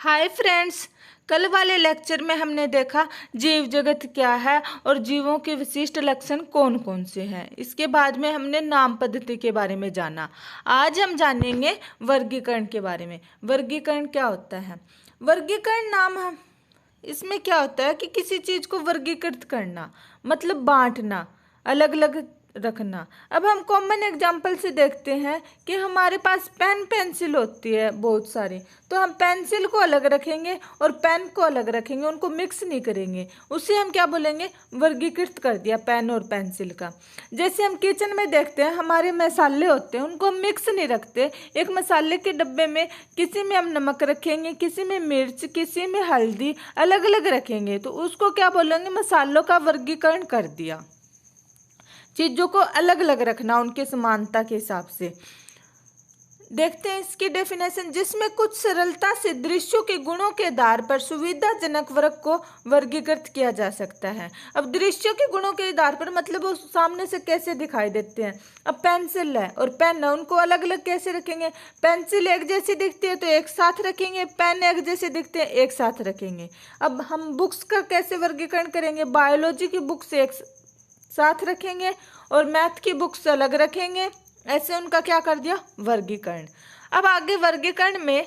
Hi friends. कल वाले lecture में हमने देखा जीव जगत क्या है और जीवों के विशिष्ट लक्षण कौन कौन से हैं। इसके बाद में हमने नाम पद्धति के बारे में जाना। आज हम जानेंगे वर्गीकरण के बारे में। वर्गीकरण क्या होता है? वर्गीकरण नाम हम इसमें क्या होता है कि किसी चीज को वर्गीकृत करना, मतलब बांटना, अलग अलग रखना। अब हम कॉमन एग्जांपल से देखते हैं कि हमारे पास पेन पेंसिल होती है बहुत सारी, तो हम पेंसिल को अलग रखेंगे और पेन को अलग रखेंगे, उनको मिक्स नहीं करेंगे। उसे हम क्या बोलेंगे? वर्गीकृत कर दिया पेन और पेंसिल का। जैसे हम किचन में देखते हैं हमारे मसाले होते हैं, उनको हम मिक्स नहीं रखते। एक मसाले के डब्बे में किसी में हम नमक रखेंगे, किसी में मिर्च, किसी में हल्दी, अलग अलग रखेंगे, तो उसको क्या बोलेंगे? मसालों का वर्गीकरण कर दिया। चीजों को अलग अलग रखना उनके समानता के हिसाब से। देखते हैं इसकी डेफिनेशन, जिसमें कुछ सरलता से दृश्यों के गुणों के आधार पर सुविधाजनक वर्ग को वर्गीकृत किया जा सकता है। अब दृश्यों के गुणों के आधार पर मतलब वो सामने से कैसे दिखाई देते हैं। अब पेंसिल है और पेन है, उनको अलग अलग कैसे रखेंगे? पेंसिल एक जैसी दिखती है तो एक साथ रखेंगे, पेन एक जैसे दिखते हैं एक साथ रखेंगे। अब हम बुक्स का कैसे वर्गीकरण करेंगे? बायोलॉजी की बुक्स एक साथ रखेंगे और मैथ की बुक्स अलग रखेंगे। ऐसे उनका क्या कर दिया? वर्गीकरण। अब आगे वर्गीकरण में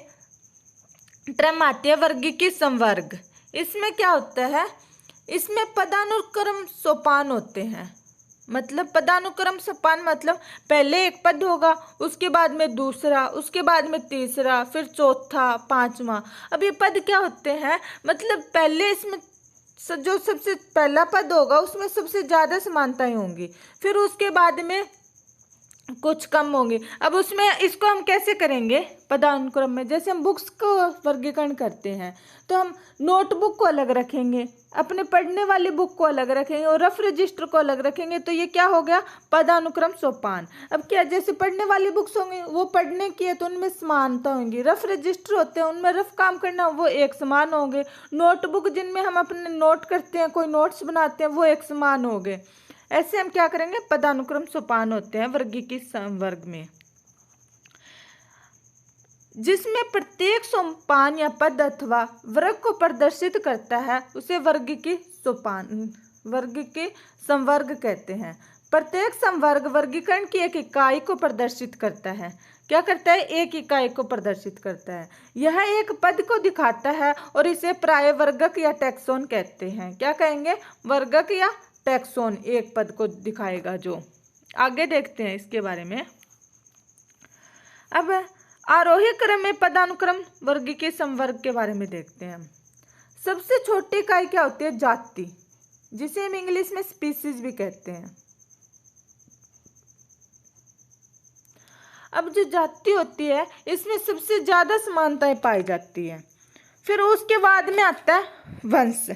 टर्म आती है वर्गीकी संवर्ग। इसमें क्या होता है? इसमें पदानुक्रम सोपान होते हैं। मतलब पदानुक्रम सोपान मतलब पहले एक पद होगा, उसके बाद में दूसरा, उसके बाद में तीसरा, फिर चौथा, पांचवा। अब ये पद क्या होते हैं? मतलब पहले इसमें जो सबसे पहला पद होगा उसमें सबसे ज्यादा समानताएं होंगी, फिर उसके बाद में कुछ कम होंगे। अब उसमें इसको हम कैसे करेंगे पदानुक्रम में? जैसे हम बुक्स को वर्गीकरण करते हैं तो हम नोटबुक को अलग रखेंगे, अपने पढ़ने वाली बुक को अलग रखेंगे और रफ रजिस्टर को अलग रखेंगे, तो ये क्या हो गया? पदानुक्रम सोपान। अब क्या, जैसे पढ़ने वाली बुक्स होंगी वो पढ़ने की है तो उनमें समानता होंगी, रफ रजिस्टर होते हैं उनमें रफ काम करना, वो एक समान होंगे। नोटबुक जिनमें हम अपने नोट करते हैं, कोई नोट्स बनाते हैं, वो एक समान होंगे। ऐसे हम क्या करेंगे? पदानुक्रम सोपान होते हैं वर्गीकी संवर्ग में। जिसमें प्रत्येक सोपान या पद अथवा वर्ग को प्रदर्शित करता है उसे वर्गीकी सोपान, वर्गीकी संवर्ग कहते हैं। प्रत्येक संवर्ग वर्गीकरण की एक इकाई को प्रदर्शित करता है। क्या करता है? एक इकाई को प्रदर्शित करता है। यह एक पद को दिखाता है और इसे प्राय वर्गक या टैक्सोन कहते हैं। क्या कहेंगे? वर्गक या टैक्सोन एक पद को दिखाएगा। जो आगे देखते हैं इसके बारे में। अब आरोही क्रम में पदानुक्रम वर्गीकी संवर्ग के बारे में देखते हैं। सबसे छोटी इकाई क्या होती है? जाति, जिसे हम इंग्लिश में स्पीसीज भी कहते हैं। अब जो जाति होती है इसमें सबसे ज्यादा समानताएं पाई जाती है। फिर उसके बाद में आता है वंश।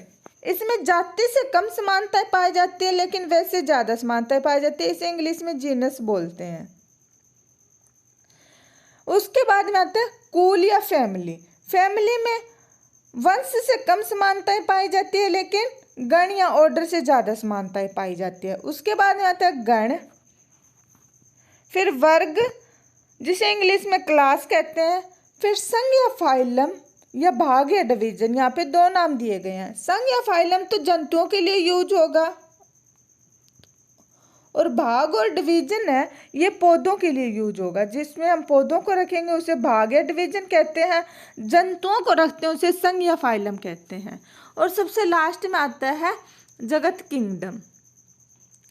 इसमें जाति से कम समानताएं पाई जाती है लेकिन वैसे ज्यादा समानताएं पाई जाती है। इसे इंग्लिश में जीनस बोलते हैं। उसके बाद में आता है कुल या फैमिली। फैमिली में वंश से कम समानताएं पाई जाती है लेकिन गण या ऑर्डर से ज्यादा समानताएं पाई जाती है। उसके बाद में आता है गण, फिर वर्ग जिसे इंग्लिश में क्लास कहते हैं, फिर संघ या फाइलम या भाग या डिवीजन। यहाँ पे दो नाम दिए गए हैं। संघ या फाइलम तो जंतुओं के लिए यूज होगा और भाग और डिवीजन है ये पौधों के लिए यूज होगा। जिसमें हम पौधों को रखेंगे उसे भाग या डिवीजन कहते हैं, जंतुओं को रखते हैं उसे संघ या फाइलम कहते हैं। और सबसे लास्ट में आता है जगत किंगडम।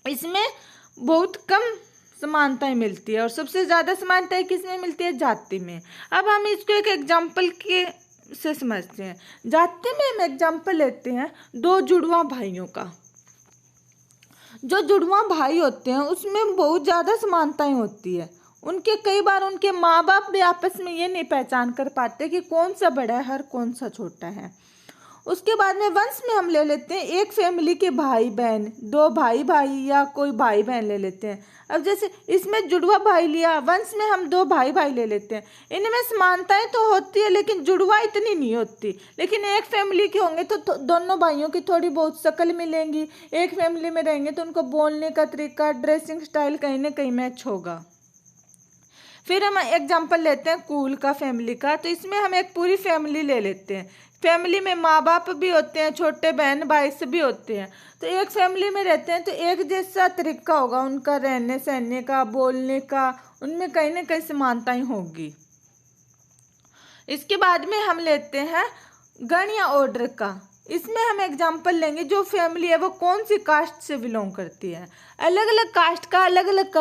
इसमें बहुत कम समानताएं मिलती है और सबसे ज्यादा समानताएं किसमें मिलती है? जाति में। अब हम इसको एक एग्जाम्पल के से समझते हैं। जाति में हम एग्जाम्पल लेते हैं दो जुड़वा भाइयों का। जो जुड़वा भाई होते हैं उसमें बहुत ज्यादा समानताएं होती है। उनके कई बार उनके माँ बाप भी आपस में ये नहीं पहचान कर पाते कि कौन सा बड़ा है और कौन सा छोटा है। उसके बाद में वंश में हम ले लेते हैं एक फैमिली के भाई बहन, दो भाई भाई या कोई भाई बहन ले लेते हैं। अब जैसे इसमें जुड़वा भाई लिया, वंश में हम दो भाई भाई ले लेते हैं। इनमें समानताएं तो होती है लेकिन जुड़वा इतनी नहीं होती। लेकिन एक फैमिली के होंगे तो दोनों भाइयों की थोड़ी बहुत शक्ल मिलेंगी। एक फैमिली में रहेंगे तो उनको बोलने का तरीका, ड्रेसिंग स्टाइल कहीं ना कहीं मैच होगा। फिर हम एग्जाम्पल लेते हैं कुल का, फैमिली का। तो इसमें हम एक पूरी फैमिली ले लेते हैं। फैमिली में माँ बाप भी होते हैं, छोटे बहन भाई से भी होते हैं। तो एक फैमिली में रहते हैं तो एक जैसा तरीका होगा उनका रहने सहने का, बोलने का, उनमें कहीं ना कहीं समानताएं होगी। इसके बाद में हम लेते हैं गण या ऑर्डर का। इसमें हम एग्जाम्पल लेंगे जो फैमिली है वो कौन सी कास्ट से बिलोंग करती है। अलग अलग कास्ट का अलग अलग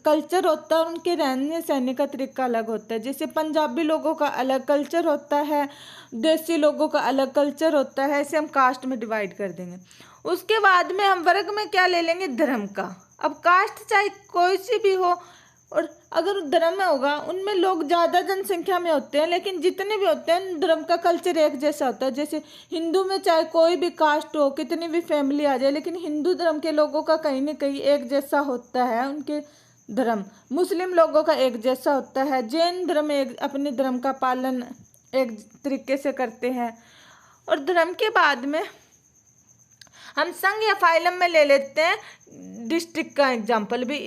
कल्चर होता है, उनके रहने सहने का तरीका अलग होता है। जैसे पंजाबी लोगों का अलग कल्चर होता है, देसी लोगों का अलग कल्चर होता है। ऐसे हम कास्ट में डिवाइड कर देंगे। उसके बाद में हम वर्ग में क्या ले लेंगे, धर्म का। अब कास्ट चाहे कोई सी भी हो, और अगर धर्म में होगा उनमें लोग ज़्यादा जनसंख्या में होते हैं, लेकिन जितने भी होते हैं धर्म का कल्चर एक जैसा होता है। जैसे हिंदू में चाहे कोई भी कास्ट हो, कितनी भी फैमिली आ जाए, लेकिन हिंदू धर्म के लोगों का कहीं ना कहीं एक जैसा होता है उनके धर्म। मुस्लिम लोगों का एक जैसा होता है। जैन धर्म एक अपने धर्म का पालन एक तरीके से करते हैं। और धर्म के बाद में हम संघ या फाइलम में ले लेते हैं डिस्ट्रिक्ट का एग्जाम्पल भी।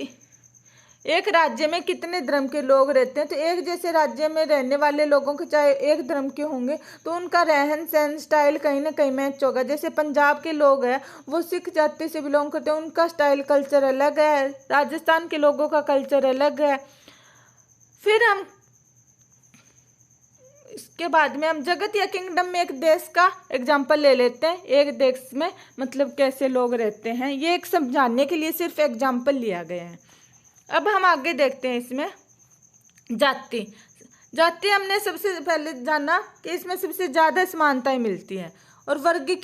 एक राज्य में कितने धर्म के लोग रहते हैं, तो एक जैसे राज्य में रहने वाले लोगों के चाहे एक धर्म के होंगे तो उनका रहन सहन स्टाइल कहीं ना कहीं मैच होगा। जैसे पंजाब के लोग हैं वो सिख जाति से बिलोंग करते हैं, उनका स्टाइल कल्चर अलग है। राजस्थान के लोगों का कल्चर अलग है। फिर हम इसके बाद में हम जगत या किंगडम में एक देश का एग्जाम्पल ले लेते हैं। एक देश में मतलब कैसे लोग रहते हैं, ये एक समझाने के लिए सिर्फ एग्जाम्पल लिया गया है। अब हम आगे देखते हैं इसमें जाति। जाति हमने सबसे पहले जाना कि इसमें सबसे ज़्यादा समानताएं मिलती हैं, और वर्ग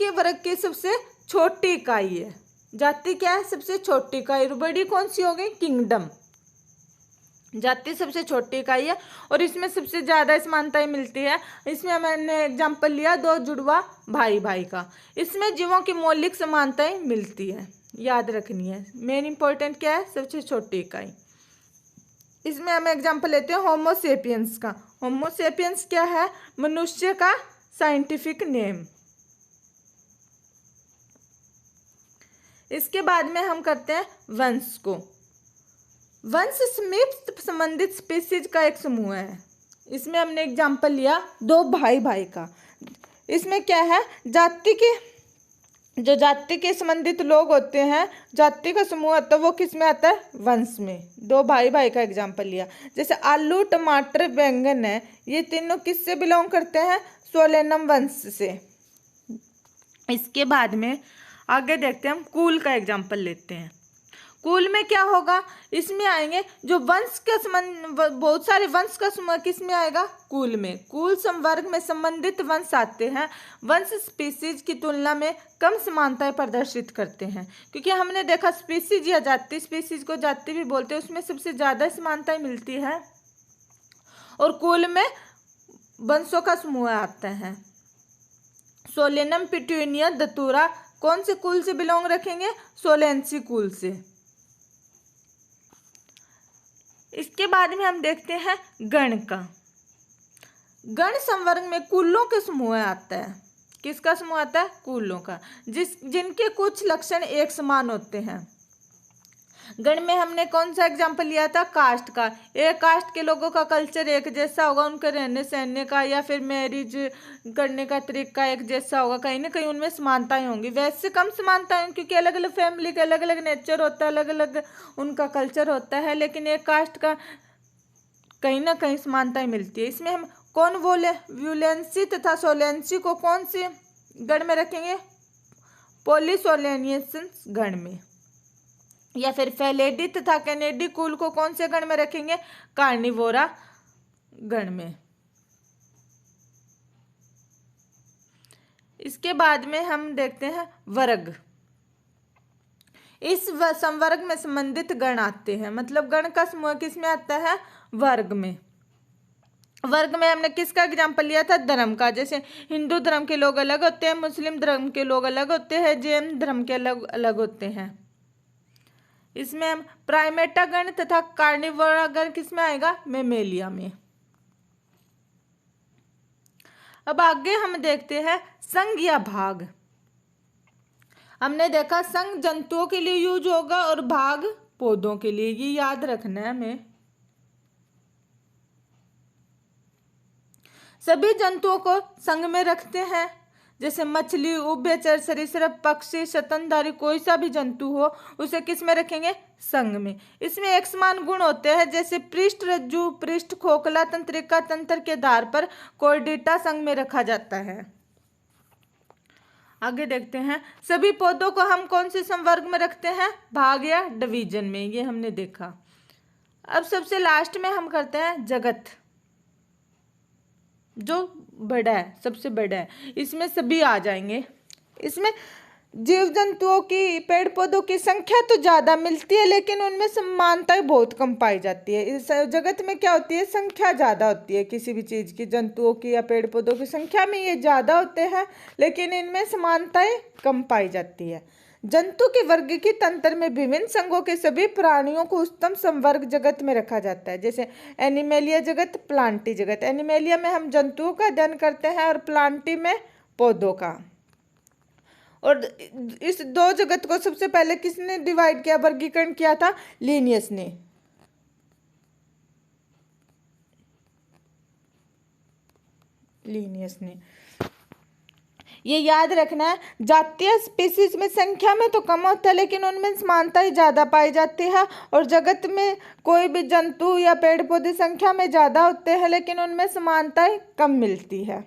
की सबसे छोटी इकाई है। जाति क्या है, सबसे छोटी इकाई। बड़ी कौन सी हो गई, किंगडम। जाति सबसे छोटी इकाई है और इसमें सबसे ज़्यादा समानताएं मिलती है। इसमें मैंने एग्जाम्पल लिया दो जुड़वा भाई भाई का। इसमें जीवों की मौलिक समानताएं मिलती है, याद रखनी है। मेन इंपॉर्टेंट क्या है, सबसे छोटी इकाई। इसमें हम एग्जाम्पल लेते हैं होमोसेपियंस का। होमोसेपियंस क्या है, मनुष्य का साइंटिफिक नेम। इसके बाद में हम करते हैं वंश को। वंश समीप संबंधित स्पीसीज का एक समूह है। इसमें हमने एग्जाम्पल लिया दो भाई भाई का। इसमें क्या है, जाति के संबंधित लोग होते हैं, जाति का समूह आता है, वो किस में आता है, वंश में। दो भाई भाई का एग्जाम्पल लिया। जैसे आलू टमाटर बैंगन है, ये तीनों किससे बिलोंग करते हैं, सोलेनम वंश से। इसके बाद में आगे देखते हैं, हम कुल का एग्जाम्पल लेते हैं। कुल में क्या होगा, इसमें आएंगे जो वंश का संबंध, बहुत सारे वंश का समूह किस में आएगा, कुल में। कुल संवर्ग में संबंधित वंश आते हैं। वंश स्पीसीज की तुलना में कम समानताएं प्रदर्शित करते हैं, क्योंकि हमने देखा स्पीसीज या जाति, स्पीसीज को जाति भी बोलते हैं, उसमें सबसे ज़्यादा समानताएं मिलती है। और कुल में वंशों का समूह आता है। सोलेनम पिट्यूनिया दतूरा कौन से कुल से बिलोंग रखेंगे, सोलेंसी कुल से। इसके बाद में हम देखते हैं गण का। गण संवर्ग में कुलों के समूह आता है। किसका समूह आता है, कुलों का, जिनके कुछ लक्षण एक समान होते हैं। गण में हमने कौन सा एग्जाम्पल लिया था, कास्ट का। एक कास्ट के लोगों का कल्चर एक जैसा होगा, उनके रहने सहने का या फिर मैरिज करने का तरीका एक जैसा होगा, कहीं ना कहीं उनमें समानताएं होंगी। वैसे कम समानताएं होंगी क्योंकि अलग अलग फैमिली का अलग अलग नेचर होता है, अलग अलग उनका कल्चर होता है, लेकिन एक कास्ट का कहीं ना कहीं समानताएं मिलती है। इसमें हम कॉन्वोल्यूलेंसी तथा सोलेंसी को कौन से गण में रखेंगे, पॉलीसोलेनियस गण में। या फिर फेलेडी तथा कैनेडी कुल को कौन से गण में रखेंगे, कार्निवोरा गण में। इसके बाद में हम देखते हैं वर्ग। इस संवर्ग में संबंधित गण आते हैं, मतलब गण का समूह किस में आता है, वर्ग में। वर्ग में हमने किसका एग्जाम्पल लिया था, धर्म का। जैसे हिंदू धर्म के लोग अलग होते हैं, मुस्लिम धर्म के लोग अलग होते हैं, जैन धर्म के अलग अलग होते हैं। इसमें हम प्राइमेटा गण तथा कार्निवोरा गण किसमें आएगा, मेमेलिया में। अब आगे हम देखते हैं संघ या भाग। हमने देखा संघ जंतुओं के लिए यूज होगा और भाग पौधों के लिए, ये याद रखना है हमें। इसके बाद में हम देखते हैं सभी जंतुओं को संघ में रखते हैं, जैसे मछली, उभयचर, सरीसृप, पक्षी, स्तनधारी, कोई सा भी जंतु हो उसे किस में रखेंगे? संघ में। इसमें एक समान गुण होते हैं, जैसे पृष्ठ रज्जु, पृष्ठ खोखला, तंत्रिका, तंत्र के आधार पर कोर्डेटा संघ में रखा जाता है। आगे देखते हैं, सभी पौधों को हम कौन से संवर्ग में रखते हैं? भाग या डिवीजन में, ये हमने देखा। अब सबसे लास्ट में हम करते हैं जगत, जो बड़ा है, सबसे बड़ा है, इसमें सभी आ जाएंगे। इसमें जीव जंतुओं की, पेड़ पौधों की संख्या तो ज़्यादा मिलती है, लेकिन उनमें समानताएं बहुत कम पाई जाती है। इस जगत में क्या होती है? संख्या ज़्यादा होती है किसी भी चीज़ की, जंतुओं की या पेड़ पौधों की संख्या में ये ज़्यादा होते हैं, लेकिन इनमें समानताएं कम पाई जाती है। जंतु के वर्ग की तंत्र में विभिन्न संघों के सभी प्राणियों को उच्चतम संवर्ग जगत में रखा जाता है, जैसे एनिमेलिया जगत, प्लांटी जगत। एनिमेलिया में हम जंतुओं का अध्ययन करते हैं और प्लांटी में पौधों का। और इस दो जगत को सबसे पहले किसने डिवाइड किया, वर्गीकरण किया था? लिनियस ने। ये याद रखना है, जातीय स्पीसीज में संख्या में तो कम होता है, लेकिन उनमें समानता ही ज़्यादा पाई जाती है। और जगत में कोई भी जंतु या पेड़ पौधे संख्या में ज़्यादा होते हैं, लेकिन उनमें समानताएं कम मिलती है।